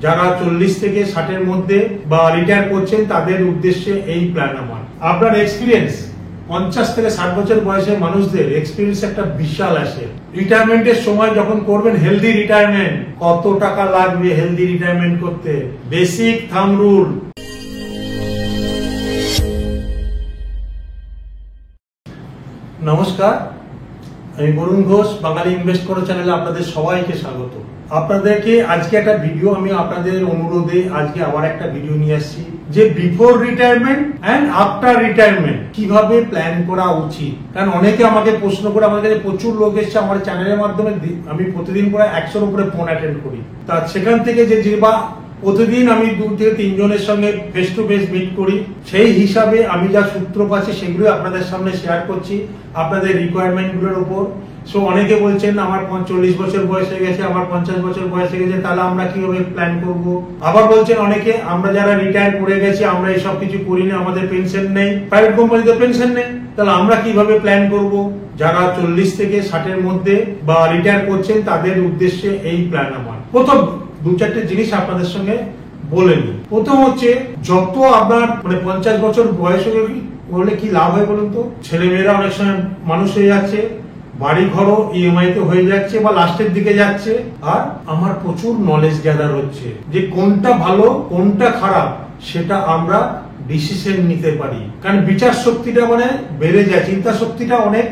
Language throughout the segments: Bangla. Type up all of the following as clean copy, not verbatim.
যারা 40 থেকে 60 এর মধ্যে বা রিটায়ার করছেন তাদের উদ্দেশ্যে এই প্ল্যান আমার। আপনার এক্সপিরিয়েন্স 50 থেকে 60 বছর বয়সের মানুষদের এক্সপিরিয়েন্স একটা বিশাল আসে। রিটায়ারমেন্টের সময় যখন করবেন হেলদি রিটায়ারমেন্ট, কত টাকা লাগবে হেলদি রিটায়ারমেন্ট করতে, বেসিক থাম্ব রুল। নমস্কার, আমি বরুণ ঘোষ, বাঙালি ইনভেস্ট করো চ্যানেলে আপনাদের সবাইকে স্বাগত। আপনাদেরকে আজকে একটা ভিডিও, আমি আপনাদের অনুরোধে আজকে আবার একটা ভিডিও নিয়ে আসছি যে before retirement and after retirement কিভাবে প্ল্যান করা উচিত। কারণ অনেকে আমাকে প্রশ্ন করে, আমার কাছে প্রচুর লোক এসছে আমার চ্যানেলের মাধ্যমে। আমি প্রতিদিন প্রায় 100-র উপরে ফোন অ্যাটেন্ড করি। তা সেখান থেকে যে বা প্রতিদিন আমি 2 থেকে 3 জনের সঙ্গে ফেস টু ফেস মিট করি, সেই হিসাবে আমি যা সূত্র পাচ্ছি সেগুলো আপনাদের সামনে শেয়ার করছি আপনাদের রিকোয়ারমেন্ট গুলোর উপর। সো অনেকে বলছেন আমার 40 বছর বয়স হয়ে গেছে, আমার 50 বছর বয়স হয়ে গেছে, তাহলে আমরা কিভাবে প্ল্যান করব। আবার বলছেন অনেকে আমরা যারা রিটায়ার করে গেছি আমরা এইসব কিছু করি না, আমাদের পেনশন নেই, প্রাইভেট কোম্পানিতে পেনশন নেই, তাহলে আমরা কিভাবে প্ল্যান করব। যারা 40 থেকে 60 এর মধ্যে বা রিটায়ার করছেন তাদের উদ্দেশ্যে এই প্ল্যান আমার। প্রথম 2-4টে জিনিস আপনাদের সঙ্গে বলে নিই। প্রথম হচ্ছে, যত আপনার 50 বছর বয়স হলে কি লাভ হয় বলুন তো। ছেলে মেয়েরা অনেক সময় মানুষ হয়ে যাচ্ছে, বাড়ি ঘরও ইএমআই তে হয়ে যাচ্ছে বা লাস্টের দিকে যাচ্ছে, আর আমার প্রচুর নলেজ গ্যাদার হচ্ছে যে কোনটা ভালো কোনটা খারাপ সেটা আমরা ডিসিশন নিতে পারি। কারণ বিচার শক্তিটা বেড়ে যায়, চিন্তা শক্তিটা অনেক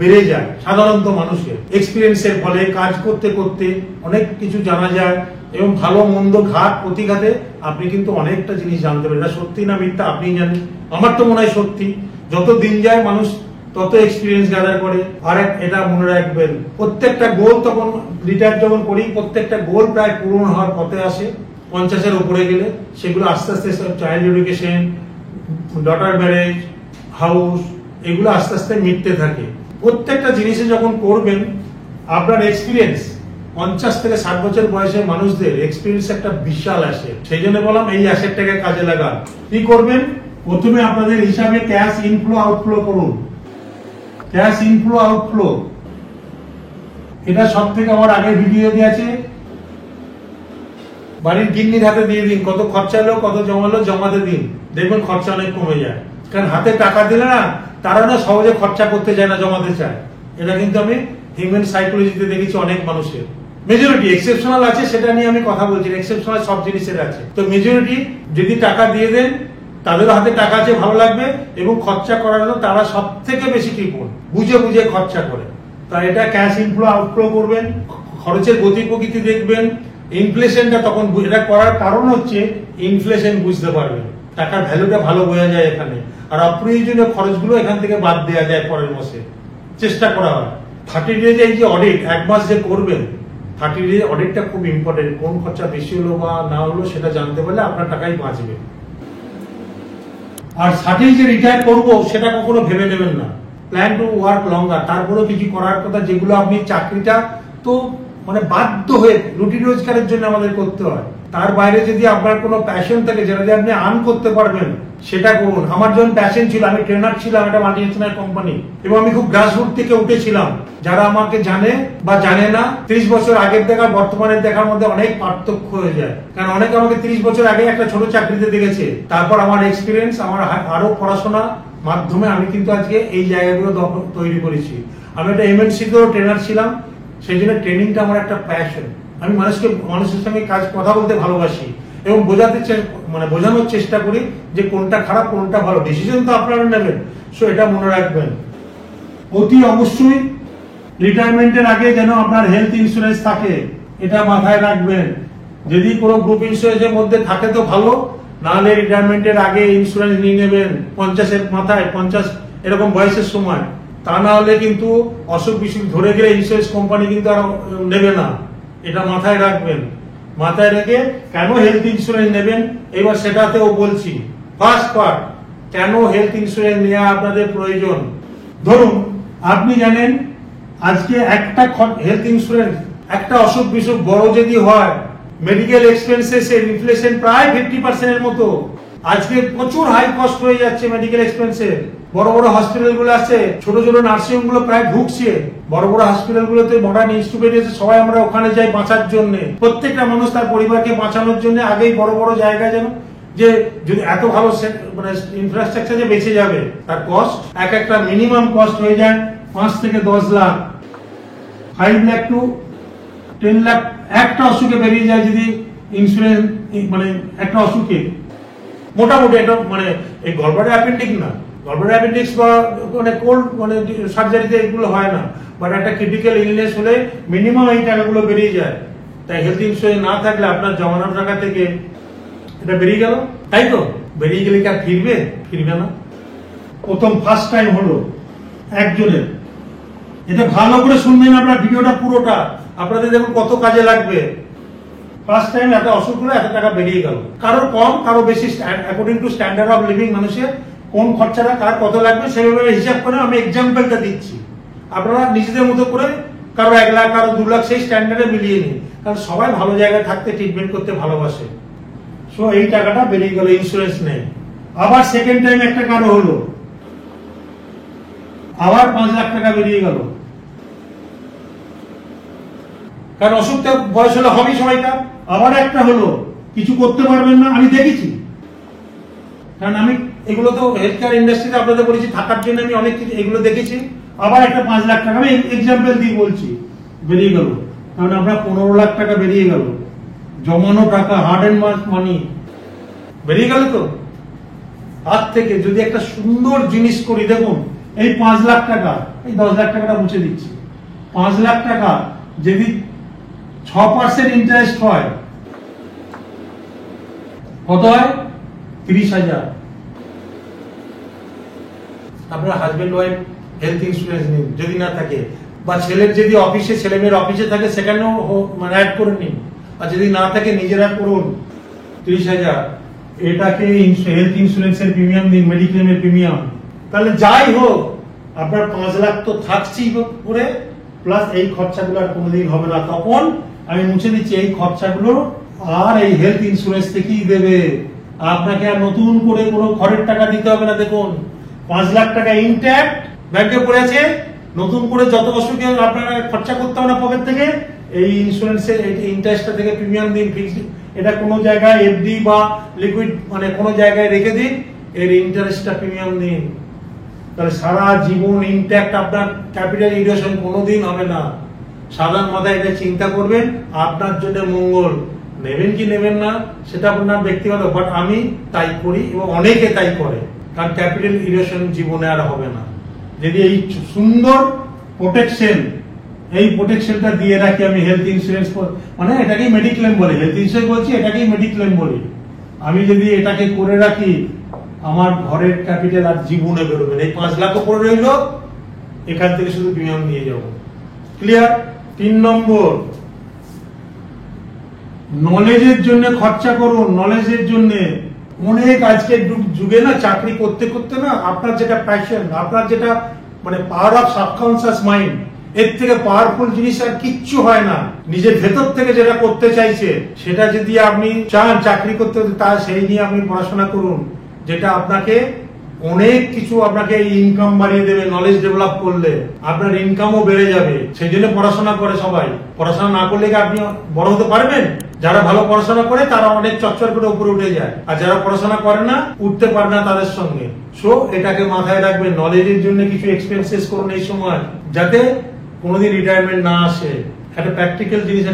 বেড়ে যায় সাধারণত মানুষের। এক্সপিরিয়েন্সের ফলে কাজ করতে করতে অনেক কিছু জানা যায় এবং ভালো মন্দ ঘাট প্রতিঘাতে আপনি কিন্তু অনেকটা জিনিস জানতে পারেন। এটা সত্যি না মিথ্যা আপনি জানেন, আমার তো মনে হয় সত্যি। যত দিন যায় মানুষ তত এক্সপিরিয়েন্স গ্যাদার করে। আর এটা মনে রাখবেন, প্রত্যেকটা গোল তখন রিটায়ার যখন করি, প্রত্যেকটা গোল প্রায় পূরণ হওয়ার পথে আসে। 50-এর উপরে গেলে সেগুলো আস্তে আস্তে child education, daughter marriage, house, এগুলো আস্তে আস্তে মিটতে থাকে। প্রত্যেকটা জিনিসে যখন করবেন আপনার এক্সপিরিয়েন্স 50 থেকে 60 বছর বয়সের মানুষদের এক্সপিরিয়েন্স একটা বিশাল আসে। সেই জন্য বললাম এই অ্যাসেটটাকে কাজে লাগান। কি করবেন, প্রথমে আপনাদের হিসাবে ক্যাশ ইনফ্লো আউটফ্লো করুন। ক্যাশ ইনফ্লো আউটফ্লো এটা সব থেকে আমার আগে ভিডিও দিয়েছে। বাড়ির গিন্নির হাতে দিয়ে দিন, কত খরচা হলো কত জমালো জমাতে দিন, দেখবেন খরচা অনেক কমে যায়। কারণ হাতে টাকা দিলে না তারা না সহজে খরচা করতে চায় না, জমাতে চায়। এটা কিন্তু আমি হিউম্যান সাইকোলজিতে দেখেছি অনেক মানুষের। মেজরিটি, এক্সেপশনাল আছে সেটা নিয়ে আমি কথা বলছি, এক্সেপশনাল সব জিনিসের আছে। তো মেজরিটি যদি টাকা দিয়ে দেন, তাদের হাতে টাকা আছে ভালো লাগবে, এবং খরচা করার জন্য তারা সব থেকে বেশি কৃপণ, বুঝে বুঝে খরচা করে। তা এটা ক্যাশ ইনফ্লো আউটফ্লো করবেন, খরচের গতি প্রকৃতি দেখবেন, ইনফ্লেশনটা তখন এটা করার কারণ হচ্ছে ইনফ্লেশন বুঝতে পারবেন, টাকার ভ্যালুটা ভালো বোঝা যায় এখানে। আর অপ্রয়োজনীয় খরচগুলো এখান থেকে বাদ দেওয়া যায় পরের মাসে, চেষ্টা করা হয়। 30 ডেজ এই যে অডিট, 1 মাস যে করবেন, 30 ডেজ অডিটটা খুব ইম্পর্টেন্ট। কোন খরচা বেশি হলো বা না হলো সেটা জানতে পারলে আপনার টাকাই বাঁচবে। আর 60 যে রিটায়ার করবো সেটা কখনো ভেবে নেবেন না। প্ল্যান টু ওয়ার্ক লঙ্গার, তারপরেও কিছু করার কথা যেগুলো আপনি চাকরিটা তো বাধ্য হয়ে রুটি রোজগারের জন্য আমাদের করতে হয়। তার বাইরে যদি আপনার কোনো প্যাশন থাকে যেটা দিয়ে আপনি আর্ন করতে পারবেন সেটা করুন। আমার যখন প্যাশন ছিল, আমি ট্রেনার ছিলাম একটা মাল্টিন্যাশনাল কোম্পানি, এবং আমি খুব গ্রাসরুট থেকে উঠেছিলাম। যারা আমাকে জানে বা জানে না, 30 বছর আগের দেখা বর্তমানের দেখার মধ্যে অনেক পার্থক্য হয়ে যায়। কারণ অনেকে আমাকে 30 বছর আগে একটা ছোট চাকরিতে দেখেছে, তারপর আমার এক্সপিরিয়েন্স, আমার আরো পড়াশোনা মাধ্যমে আমি কিন্তু আজকে এই জায়গাগুলো তৈরি করেছি। আমি একটা এমএনসিতেও ট্রেনার ছিলাম, সেই জন্য ট্রেনিংটা আমার একটা প্যাশন। আমি মানুষের সঙ্গে কথা বলতে ভালোবাসি এবং বোঝানোর চেষ্টা করি যে কোনটা খারাপ কোনটা ভালো। ডিসিশন তো আপনারা নেবেন, সো এটা মনে রাখবেন। অতি অবশ্যই রিটায়ারমেন্টের আগে যেন আপনার হেলথ ইন্স্যুরেন্স থাকে, এটা মাথায় রাখবেন। যদি কোনো গ্রুপ ইন্স্যুরেন্সের মধ্যে থাকে তো ভালো, নাহলে রিটায়ারমেন্টের আগে ইন্স্যুরেন্স নিয়ে নেবেন 50-এর মাথায়, 50 এরকম বয়সের সময়। তা না হলে কিন্তু অসুখ বিসুখ ধরে গেলে ইন্স্যুরেন্স কোম্পানি কিন্তু আর নেবে না, এটা মাথায় রাখবেন। মাথায় রেখে কেন হেলথ ইন্স্যুরেন্স নেবেন এবার সেটাতেও বলছি। ফার্স্ট পার্ট, কেন হেলথ ইন্স্যুরেন্স নেওয়া আপনাদের প্রয়োজন। ধরুন আপনি জানেন আজকে একটা হেলথ ইন্স্যুরেন্স, একটা অসুখ বিসুখ বড় যদি হয়, মেডিকেল এক্সপেন্সেস এর ইনফ্লেশন প্রায় 50% এর মতো। আজকে প্রচুর হাই কস্ট হয়ে যাচ্ছে মেডিকেল এক্সপেন্সের। বড় বড় হসপিটাল গুলো আছে, ছোট ছোট নার্সিং হোম গুলো প্রায় ঢুকছে। বড় বড় হসপিটালগুলোতে মডার্ন ইনস্টিটিউট আছে, সবাই আমরা ওখানে যাই বাঁচার জন্য। প্রত্যেকটা মানুষ তার পরিবারকে বাঁচানোর জন্য আগেই বড় বড় জায়গায় যেন, যে যদি এত ভালো মানে ইনফ্রাস্ট্রাকচার যে বেঁচে যাবে, তার কস্ট একটা মিনিমাম কস্ট হয়ে যায় 5 থেকে 10 লাখ, 5 লাখ টু 10 লাখ একটা অসুখে বেরিয়ে যায় যদি ইন্স্যুরেন্স, মানে একটা অসুখে মোটামুটি এটা মানে এই গলব্লাডার অ্যাপেন্ডিক্স না, গলব্লাডার অ্যাপেন্ডিক্স বা মানে কোল্ড মানে সার্জারিতে এগুলো হয় না, বাট একটা ক্রিটিক্যাল ইলনেস হলে মিনিমাম এই টাকাগুলো বেরিয়ে যায়। তাই হেলথ ইন্স্যুরেন্স না থাকলে আপনার জমানোর টাকা থেকে এটা বেরিয়ে গেল, তাই তো বেরিয়ে গেলে কি আর ফিরবে না। প্রথম ফার্স্ট টাইম হলো একজনের, এটা ভালো করে শুনবেন আপনার ভিডিওটা পুরোটা, আপনাদের দেখুন কত কাজে লাগবে। ফার্স্ট টাইম একটা অসুখ হলে এত টাকা বেরিয়ে গেল, কারোর কম কারো বেশি, according to standard of living মানুষের কোন খরচাটা কার কত লাগবে সেভাবে হিসাব করে আমি এক্সাম্পলটা দিচ্ছি। আপনারা নিজেদের মতো করে কারো 1 লাখ কারো 2 লাখ সেই স্ট্যান্ডার্ডে মিলিয়ে নিন, কারণ সবাই ভালো জায়গায় থাকতে ট্রিটমেন্ট করতে ভালোবাসে। সো এই টাকাটা বেরিয়ে গেল, ইন্স্যুরেন্স নেই। আবার সেকেন্ড টাইম একটা কারো হলো, আবার 5 লাখ টাকা বেরিয়ে গেল, কারণ অসুখটা বয়স হলে হবেই সবাইকার। আবার একটা হলো, কিছু করতে পারবেন না, আমি দেখেছি, কারণ আমি এগুলো তো হেলথ কেয়ার ইন্ডাস্ট্রিতে আপনাদের বলেছি থাকার জন্য, আমি অনেক কিছু এগুলো দেখেছি। আবার একটা 5 লাখ টাকা, আমি এক্সাম্পল দিয়ে বলছি, বেরিয়ে গেল, কারণ আমরা 15 লাখ টাকা বেরিয়ে গেল, জমানো টাকা, হার্ড এন্ড মানি বেরিয়ে গেল। তো হাত থেকে যদি একটা সুন্দর জিনিস করি, দেখুন এই 5 লাখ টাকা, এই 10 লাখ টাকাটা মুছে দিচ্ছি, 5 লাখ টাকা যদি 6% ইন্টারেস্ট হয় কত হয়? 30,000। আপনার হাজবেন্ড ওয়াইফ হেলথ ইন্স্যুরেন্স নিন যদি না থাকে, বা ছেলের যদি অফিসে, ছেলে মেয়ের অফিসে থাকে সেখানেও মানে অ্যাড করে নিন, আর যদি না থাকে নিজেরা করুন। 30,000 এটাকে হেলথ ইন্স্যুরেন্সের প্রিমিয়াম দিন, মেডিক্লেমের প্রিমিয়াম। তাহলে যাই হোক আপনার 5 লাখ তো থাকছেই করে, প্লাস এই খরচাগুলো আর কোনোদিন হবে না। তখন আমি মুছে দিচ্ছি এই খরচাগুলো, আর এই হেলথ ইন্স্যুরেন্স থেকেই দেবে, আপনাকে আর নতুন করে কোনো ঘরের টাকা দিতে হবে না। দেখুন 5 লাখ টাকা ইনট্যাক্ট ব্যাংকে পড়েছে, নতুন করে যত অসুখে আপনারা খরচা করতে হবে না পকেট থেকে, এই ইন্স্যুরেন্সের ইন্টারেস্টটা থেকে প্রিমিয়াম দিন, ফিক্সড, এটা কোনো জায়গায় এফডি বা লিকুইড মানে কোনো জায়গায় রেখে দিন, এর ইন্টারেস্টটা প্রিমিয়াম দিন। তাহলে সারা জীবন ইনট্যাক্ট, আপনার ক্যাপিটাল ইরোশন কোনোদিন হবে না। সাধারণ মাথায় এটা চিন্তা করবেন, আপনার জন্য মঙ্গল। নেবেন কি নেবেন না সেটা আপনার ব্যক্তিগত, বাট আমি তাই করি এবং অনেকে তাই করে, কারণ ক্যাপিটাল ইরোশন জীবনে আর হবে না যদি এই সুন্দর প্রোটেকশন, এই প্রোটেকশনটা দিয়ে রাখি আমি। হেলথ ইন্স্যুরেন্স মানে এটাকেই মেডিক্লেম বলে, হেলথ ইন্স্যুরেন্স বলছি এটাকেই মেডিক্লেম বলি। আমি যদি এটাকে করে রাখি, আমার ঘরের ক্যাপিটাল আর জীবনে বেরোবে। এই 5 লাখ উপরে রইল, এখান থেকে শুধু প্রিমিয়াম নিয়ে যাব। ক্লিয়ার? 3 নম্বর, নলেজের জন্য খরচা করুন। নলেজের জন্য অনেক আজকের যুগে না চাকরি করতে করতে না, আপনার যেটা প্যাশন, আপনার যেটা মানে পাওয়ার অফ সাবকনসিয়াস মাইন্ড, এর থেকে পাওয়ারফুল জিনিস আর কিচ্ছু হয় না। নিজের ভেতর থেকে যেটা করতে চাইছে সেটা যদি আপনি চান চাকরি করতে, তা সেই নিয়ে আপনি পড়াশোনা করুন, যেটা আপনাকে অনেক কিছু, আপনাকে ইনকাম বাড়িয়ে দেবে। নলেজ ডেভেলপ করলে আপনার ইনকামও বেড়ে যাবে, সেই জন্য পড়াশোনা করে সবাই। পড়াশোনা না করলে কি আপনি বড় হতে পারবেন? যারা ভালো পড়াশোনা করে তারা অনেক চচ্চর করে উপরে উঠে যায়, আর যারা পড়াশোনা করে না উঠতে পারে না তাদের সঙ্গে। সো এটাকে মাথায় রাখবেন, নলেজের জন্য কিছু এক্সপেন্সেস করুন এই সময়, যাতে কোনোদিন রিটায়ারমেন্ট না আসে। একটা প্র্যাকটিক্যাল জিনিস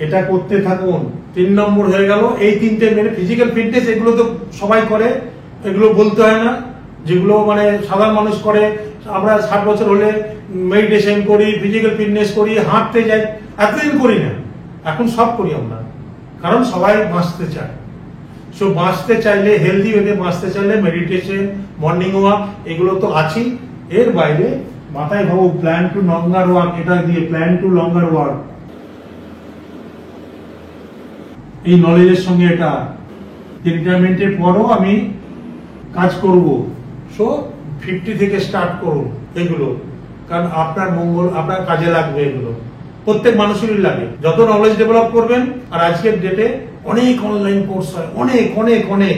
এটা করতে থাকুন। 3 নম্বর হয়ে গেল এই 3টে মেনে ফিজিক্যাল ফিটনেস, এগুলো তো সবাই করে, এগুলো বলতে হয় না, যেগুলো মানে সাধারণ মানুষ করে। আমরা 60 বছর হলে মেডিটেশন করি, ফিজিক্যাল ফিটনেস করি, হাঁটতে যাই, এতদিন করি না, এখন সব করি আমরা, কারণ সবাই বাঁচতে চায়। সো বাঁচতে চাইলে, হেলদি ওয়েতে বাঁচতে চাইলে মেডিটেশন, মর্নিং ওয়াক এগুলো তো আছেই। এর বাইরে মাথায় ভাবো প্ল্যান টু লঙ্গার ওয়ার্ক, এটা দিয়ে প্ল্যান টু লঙ্গার ওয়ার্ক, এই নলেজের সঙ্গে এটা রিটায়ারমেন্টের পরও আমি কাজ করব। সো 50 থেকে স্টার্ট করুন এগুলো, কারণ আপনার মঙ্গল, আপনার কাজে লাগবে এগুলো, প্রত্যেক মানুষেরই লাগে। যত নলেজ ডেভেলপ করবেন, আর আজকের ডেটে অনেক অনলাইন কোর্স হয়, অনেক অনেক অনেক,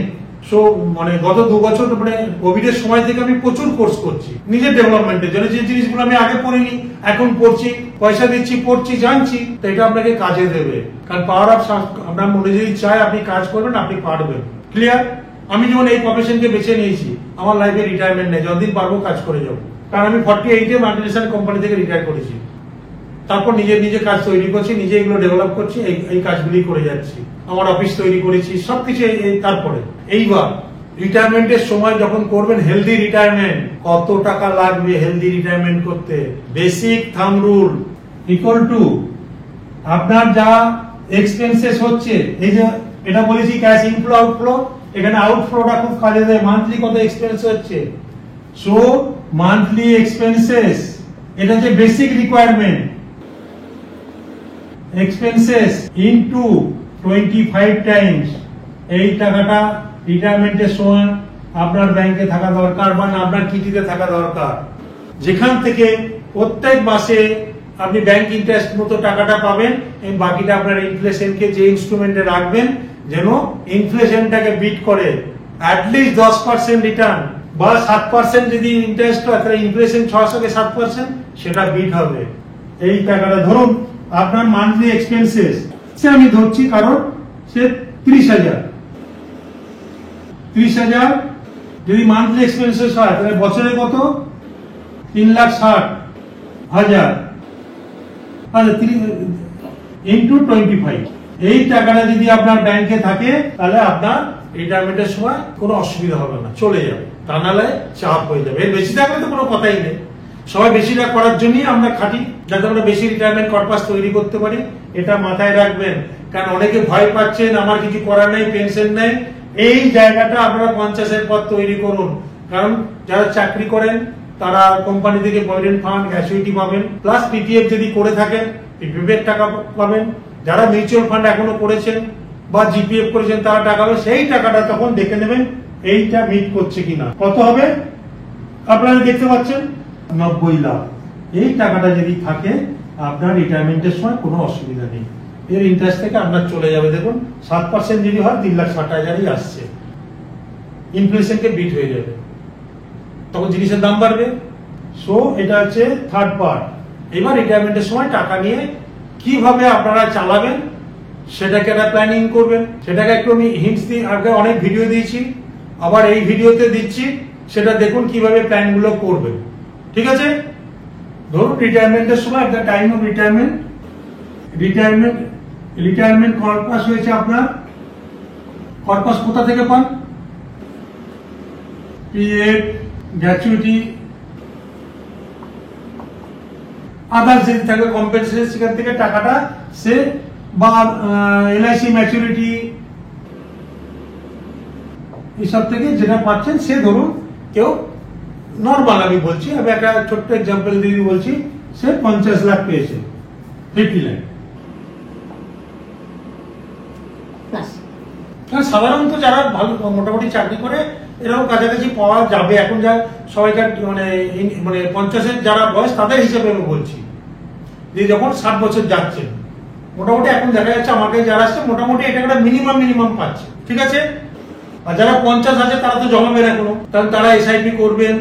সো মানে গত 2 বছর মানে কোভিড এর সময় থেকে আমি প্রচুর কোর্স করছি নিজের ডেভেলপমেন্টের জন্য। যে জিনিসগুলো আমি আগে পড়িনি এখন পড়ছি, পয়সা দিচ্ছি, পড়ছি, জানছি, তো এটা আপনাকে কাজে দেবে। কারণ পাওয়ার অফ আপনার মনে যদি চায় আপনি কাজ করবেন, আপনি পারবেন। ক্লিয়ার? আমি যেমন এই প্রফেশনকে বেছে নিয়েছি, আমার লাইফে রিটায়ারমেন্ট নেই, যতদিন পারবো কাজ করে যাবো। কারণ আমি 48-এ মাল্টিনেশনাল কোম্পানি থেকে রিটায়ার করেছি, তারপর নিজে কাজ তৈরি করছি, নিজে এগুলো ডেভেলপ করছি, এই কাজগুলি করে যাচ্ছি। আমার অফিস তৈরি করেছি, সবকিছু তারপরে এইবার রিটায়ারমেন্টের সময় যখন করবেন হেলদি রিটায়ারমেন্ট, কত টাকা লাগবে হেলদি রিটায়ারমেন্ট করতে? Basic thumb rule equal to আপনার যা এক্সপেন্সেস হচ্ছে, এই যে এটা বলেছি ক্যাশ ইনফ্লো আউটফ্লো, এখানে আউটফ্লোটা খুব কাজে দেয়। মান্থলি কত এক্সপেন্স হচ্ছে, সো মান্থলি এক্সপেন্সেস, এটা হচ্ছে basic requirement, expenses into 25 Times. এই টাকাটা রিটায়ারমেন্টের সময় আপনার ব্যাংকে থাকা দরকার বা আপনার কিটিতে থাকা দরকার, যেখান থেকে প্রত্যেক মাসে আপনি ব্যাংক ইন্টারেস্ট মতো টাকাটা পাবেন। এই বাকিটা আপনার ইনফ্লেশনকে যে ইনস্ট্রুমেন্টে রাখবেন যেন ইনফ্লেশনটাকে বিট করে, অ্যাটলিস্ট 10% রিটার্ন বা 7% যদি ইন্টারেস্ট হয় তাহলে ইনফ্লেশন 600 কে 7%, সেটা বিট হবে। এই টাকাটা ধরুন আপনার মান্থলি এক্সপেন্সেস সে আমি ধরছি কারণ সে 30,000 যদি মান্থলি এক্সপেন্সেস হয় তাহলে বছরে কত? 3,60,000 ইন্টু 25। এই টাকাটা যদি আপনার ব্যাংকে থাকে তাহলে আপনার রিটায়ারমেন্টের সময় কোনো অসুবিধা হবে না, চলে যাবে। তা নাহলে চাপ হয়ে যাবে। এর বেশি থাকলে তো কোনো কথাই নেই। সবাই বেশিটা করার জন্যই আমরা খাটি, যাতে আমরা বেশি রিটায়ারমেন্ট কর্পাস তৈরি করতে পারি। এটা মাথায় রাখবেন, কারণ অনেকে ভয় পাচ্ছেন আমার কিছু করার নেই, পেনশন নেই। এই জায়গাটা আপনারা 50-এর পর তৈরি করুন। কারণ যারা চাকরি করেন তারা কোম্পানি থেকে প্রভিডেন্ট ফান্ড, গ্র্যাচুইটি পাবেন, প্লাস পিপিএফ যদি করে থাকেন পিপিএফ এর টাকা পাবেন। যারা মিউচুয়াল ফান্ড এখনো করেছেন বা জিপিএফ করেছেন তারা টাকা পাবেন। সেই টাকাটা তখন দেখে নেবেন এইটা মিট করছে কিনা। কত হবে আপনারা দেখতে পাচ্ছেন? 90 লাখ। এই টাকাটা যদি থাকে আপনার রিটায়ারমেন্টের সময় কোনো অসুবিধা নেই। এর ইন্টারেস্ট থেকে আপনার চলে যাবে, দেখুন 7% যদি হয় 3,60,000ই আসছে। ইনফ্লেশনকে বিট হয়ে যাবে, তখন জিনিসের দাম বাড়বে। সো এটা হচ্ছে থার্ড পার্ট। এবার রিটায়ারমেন্টের সময় টাকা নিয়ে কিভাবে আপনারা চালাবেন সেটাকে একটা প্ল্যানিং করবেন। সেটাকে একটু আমি হিন্টস দিই, আগে অনেক ভিডিও দিয়েছি, আবার এই ভিডিওতে দিচ্ছি, সেটা দেখুন কিভাবে প্ল্যানগুলো করবেন। ঠিক আছে? ধরুন রিটায়ারমেন্টের সময় একটা টাইম অফ রিটায়ারমেন্ট কর্পাস হয়েছে আপনার। কর্পাস কোথা থেকে পান? পিএফ, গ্র্যাচুইটি, আদার্স যদি থাকে কম্পেনসেশন, সেখান থেকে টাকাটা সে বা এলআইসি ম্যাচুরিটি এইসব থেকে যেটা পাচ্ছেন সে ধরুন কেউ নর্মাল, আমি বলছি, আমি একটা ছোট্ট এক্সাম্পল দিয়ে বলছি, সে 50 লাখ পেয়েছে, 50 লাখ। সাধারণত যারা ভালো মোটামুটি চাকরি করে এরকম কাছাকাছি পাওয়া যাবে। এখন যা সবাইকার মানে 50-এর যারা বয়স তাদের হিসেবে আমি বলছি, যে যখন 60 বছর যাচ্ছে মোটামুটি এখন দেখা যাচ্ছে আমার কাছে যারা আসছে মোটামুটি এটা একটা মিনিমাম পাচ্ছে। ঠিক আছে? আর যারা 50 আছে তারা তো জমাবেন এখনো, কারণ তারা এসআইপি করবেন,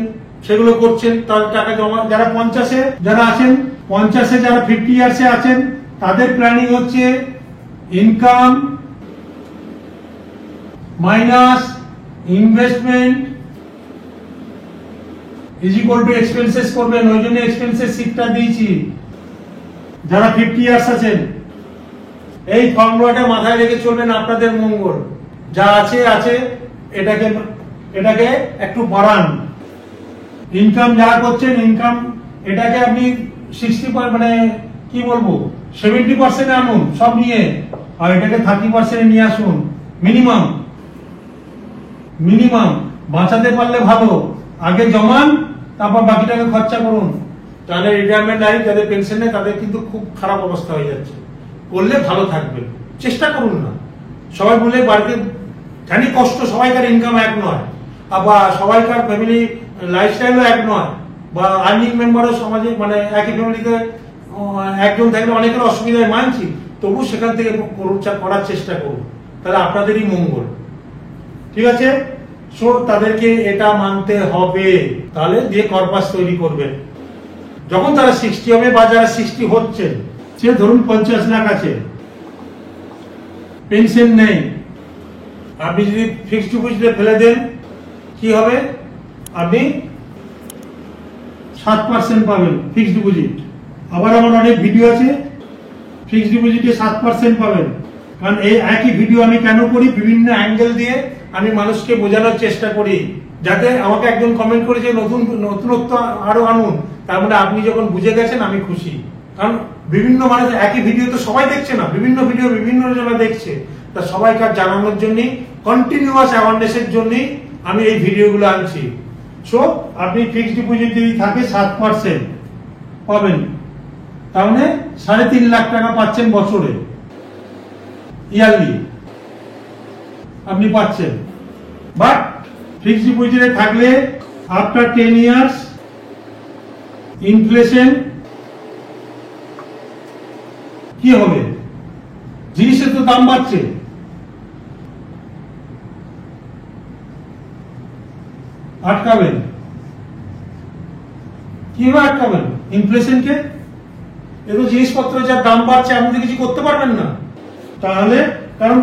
সেগুলো করছেন, তার টাকা জমা। যারা 50-এ যারা আছেন, 50-এ যারা 50 ইয়ার্সে আছেন, তাদের প্ল্যানিং হচ্ছে income minus investment is equal to expenses করবেন। ওই জন্য এক্সপেন্সেস শিটটা দিয়েছি। যারা 50 ইয়ার্স আছেন এই ফর্মুলাটা মাথায় রেখে চলবেন, আপনাদের মঙ্গল। যা আছে এটাকে একটু বাড়ান। ইনকাম যা করছেন ইনকাম এটাকে আপনি 60 মানে কি বলবো 70% আনুন সব নিয়ে, আর এটাকে 30% নিয়ে আসুন মিনিমাম। বাঁচাতে পারলে ভালো, আগে জমান তারপর বাকিটাকে খরচা করুন। তাহলে রিটায়ারমেন্ট লাইফ যাদের পেনশন নেই তাদের কিন্তু খুব খারাপ অবস্থা হয়ে যাচ্ছে। করলে ভালো থাকবে, চেষ্টা করুন না। সবাই বলে বাড়িতে, জানি কষ্ট, সবাইকার ইনকাম এক নয়, আবার সবাইকার ফ্যামিলি লাইফস্টাইলও এক নয়, বা আর্নিং মেম্বারও সমাজে মানে একই ফ্যামিলিতে একজন থাকলে অনেকের অসুবিধায় মানছি, তবু সেখান থেকে করার চেষ্টা করুন, তাহলে আপনাদেরই মঙ্গল। ঠিক আছে। সো তাদেরকে এটা মানতে হবে, তাহলে দিয়ে কর্পাস তৈরি করবেন। যখন তারা 60 হবে বা যারা 60 হচ্ছে, সে ধরুন 50 লাখ আছে, পেনশন নেই, আপনি যদি ফিক্সড ডিপোজিটে ফেলে দেন কি হবে, আপনি 7% পাবেন ফিক্সড ডিপোজিট। আবার আমার অনেক ভিডিও আছে ফিক্সড ডিপোজিটে 7% পাবেন। কারণ এই একই ভিডিও আমি কেন করি, বিভিন্ন অ্যাঙ্গেল দিয়ে আমি মানুষকে বোঝানোর চেষ্টা করি, যাতে আমাকে একজন কমেন্ট করে যে নতুনত্ব আরো আনুন, তার মানে আপনি যখন বুঝে গেছেন আমি খুশি। কারণ বিভিন্ন মানুষ একই ভিডিও তো সবাই দেখছে না, বিভিন্ন ভিডিও বিভিন্ন জনা দেখছে, তা সবাইকার জানানোর জন্য কন্টিনিউয়াস অ্যাওয়ারনেসের জন্য আমি এই ভিডিওগুলো আনছি। সো আপনি ফিক্সড ডিপোজিট যদি থাকে 7% পাবেন, তাহলে 3.5 লাখ টাকা পাচ্ছেন বছরে, ইয়ারলি আপনি পাচ্ছেন। বাট ফিক্সড ডিপোজিটে থাকলে আফটার 10 ইয়ার্স ইনফ্লেশন কি হবে, জিনিসের তো দাম বাড়ছে, আটকাবেন কিভাবে? আটকাবেন ইনফ্লেশনকে। এত জিনিসপত্রের যা দাম বাড়ছে, আপনি কিছু করতে পারবেন না। তাহলে কারণ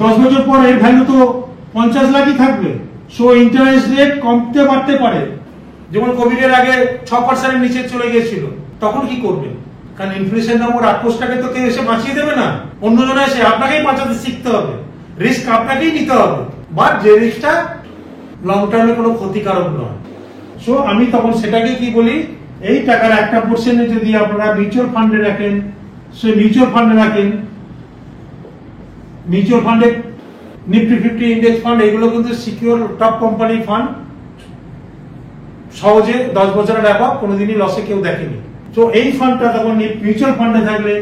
10 বছর পর এর ভ্যালু তো 50 লাখই থাকবে। সো ইন্টারেস্ট রেট কমতে বাড়তে পারে, যেমন কোভিড এর আগে 6% নিচে চলে গিয়েছিল, তখন কি করবেন? কারণ ইনফ্লেশন নামক রাক্ষসটাকে তো কেউ এসে বাঁচিয়ে দেবে না, অন্যজন এসে আপনাকেই বাঁচাতে শিখতে হবে, রিস্ক আপনাকেই নিতে হবে, বাট যে রিস্কটা লং টার্মে কোনো ক্ষতিকারক নয়। সো আমি তখন সেটাকে কি বলি, এই টাকার একটা পোর্শনে যদি আপনারা মিউচুয়াল ফান্ডে রাখেন, সে মিউচুয়াল ফান্ডে রাখেন, মিউচুয়াল ফান্ডে নিফটি 50 ইন্ডেক্স ফান্ড, এগুলো কিন্তু সিকিউর টপ কোম্পানি ফান্ড, সহজে 10 বছরের অ্যাবাভ কোনোদিনই লসে কেউ দেখেনি। তো এই ফান্ডটা তখন মিউচুয়াল ফান্ডে থাকলে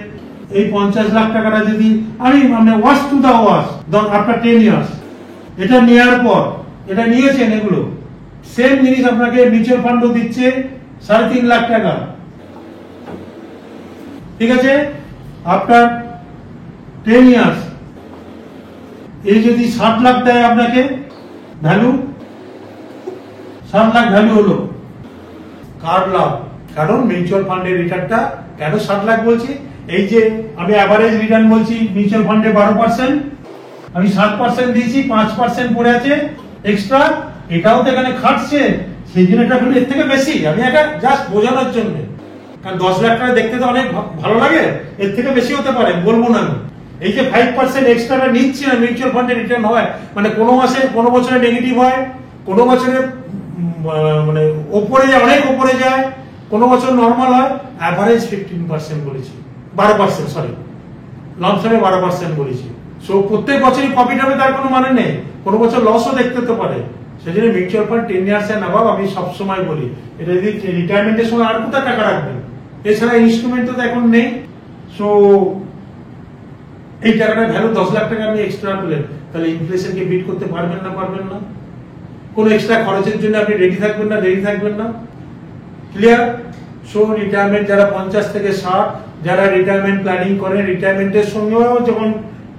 এই 50 লাখ টাকাটা যদি আমি wash to the wash after 10 years, এটা নেওয়ার পর, এটা নিয়েছেন, এগুলো সেম জিনিস আপনাকে মিউচুয়াল ফান্ডও দিচ্ছে 3.5 লাখ টাকা, ঠিক আছে। আফটার 10 ইয়ার্স এই যদি 7 লাখ দেয় আপনাকে ভ্যালু, 7 লাখ ভ্যালু হলো, কার লাভ? কারণ মিউচুয়াল ফান্ডের রিটার্নটা কেন 7 লাখ বলছি, এই যে আমি অ্যাভারেজ রিটার্ন বলছি মিউচুয়াল ফান্ডে 12%, আমি 7% দিয়েছি, 5% পড়ে আছে এক্সট্রা, এটাও তো এখানে খাটছে, সেই জন্য এটা এর থেকে বেশি। আমি এটা জাস্ট বোঝানোর জন্য, কারণ 10 লাখ টাকা দেখতে তো অনেক ভালো লাগে, এর থেকে বেশি হতে পারে, বলবো না আমি। এই যে 5% এক্সট্রাটা নিচ্ছি না, মিউচুয়াল ফান্ডে রিটার্ন হয়, মানে কোনো মাসে কোনো বছরে নেগেটিভ হয়, কোনো বছরে মানে ওপরে যায়, অনেক ওপরে যায়, কোনো বছর নর্মাল হয়, অ্যাভারেজ 15% বলেছি, 12%, সরি, লমসামে 12% বলেছি। সো প্রত্যেক বছরই প্রফিট হবে তার কোনো মানে নেই, কোনো বছর লসও দেখতে হতে পারে। সেজন্য mutual fund 10 years and above আমি সবসময় বলি, এটা যদি রিটায়ারমেন্টের সময় আর কোথায় টাকা রাখবেন, এছাড়া ইনস্ট্রুমেন্ট তো এখন নেই। সো এই টাকাটা ভ্যালু 10 লাখ টাকা আপনি এক্সট্রা পেলেন, তাহলে ইনফ্লেশনকে বিট করতে পারবেন না, পারবেন না। কোন এক্সট্রা খরচের জন্য আপনি রেডি থাকবেন না, রেডি থাকবেন না, ক্লিয়ার। সো রিটায়ারমেন্ট যারা 50 থেকে 60, যারা রিটায়ারমেন্ট প্ল্যানিং করেন, রিটায়ারমেন্টের সঙ্গেও যখন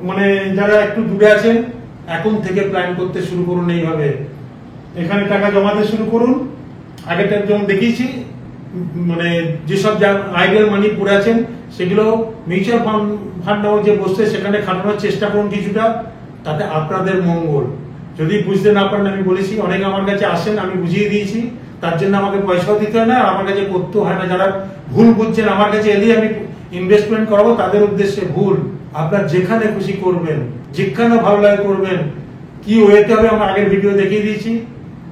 মানে যারা একটু দূরে আছেন, এখন থেকে প্ল্যান করতে শুরু করুন। এইভাবে এখানে টাকা জমাতে শুরু করুন। আগেটা যেমন দেখিয়েছি, মানে যেসব আইডিয়াল মানি পড়ে আছেন সেগুলো মিউচুয়াল ফান্ড নামক যে বসছে সেখানে খাটানোর চেষ্টা করুন কিছুটা, তাতে আপনাদের মঙ্গল। যদি বুঝতে না পারেন, আমি বলেছি অনেকে আমার কাছে আসেন, আমি বুঝিয়ে দিয়েছি, তার জন্য আমাকে পয়সাও দিতে হয় না, আর আমার কাছে করতে হয় না। যারা ভুল বুঝছেন, আমার কাছে এলেই আমি ইনভেস্টমেন্ট করাবো, তাদের উদ্দেশ্যে ভুল। আপনার যেখানে খুশি করবেন, যেখানে ভালো লাগে করবেন, কি ওয়েতে হবে আমার আগের ভিডিও দেখিয়ে দিয়েছি।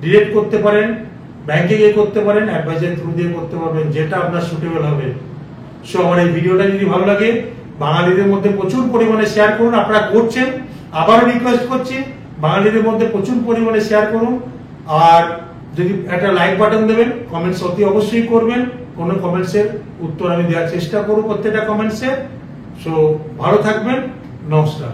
ডিরেক্ট করতে পারেন, ব্যাংকে গিয়ে করতে পারেন, অ্যাডভাইজার থ্রু দিয়ে করতে পারবেন, যেটা আপনার সুটেবল হবে। সো আমার এই ভিডিওটা যদি ভালো লাগে, বাঙালিদের মধ্যে প্রচুর পরিমাণে শেয়ার করুন। আপনারা করছেন, আবারও রিকোয়েস্ট করছি, বাঙালিদের মধ্যে প্রচুর পরিমাণে শেয়ার করুন। আর যদি একটা লাইক বাটন দেবেন, কমেন্টস অতি অবশ্যই করবেন, কোনো কমেন্টসের উত্তর আমি দেওয়ার চেষ্টা করব প্রত্যেকটা কমেন্টসে। সো ভালো থাকবেন, নমস্কার।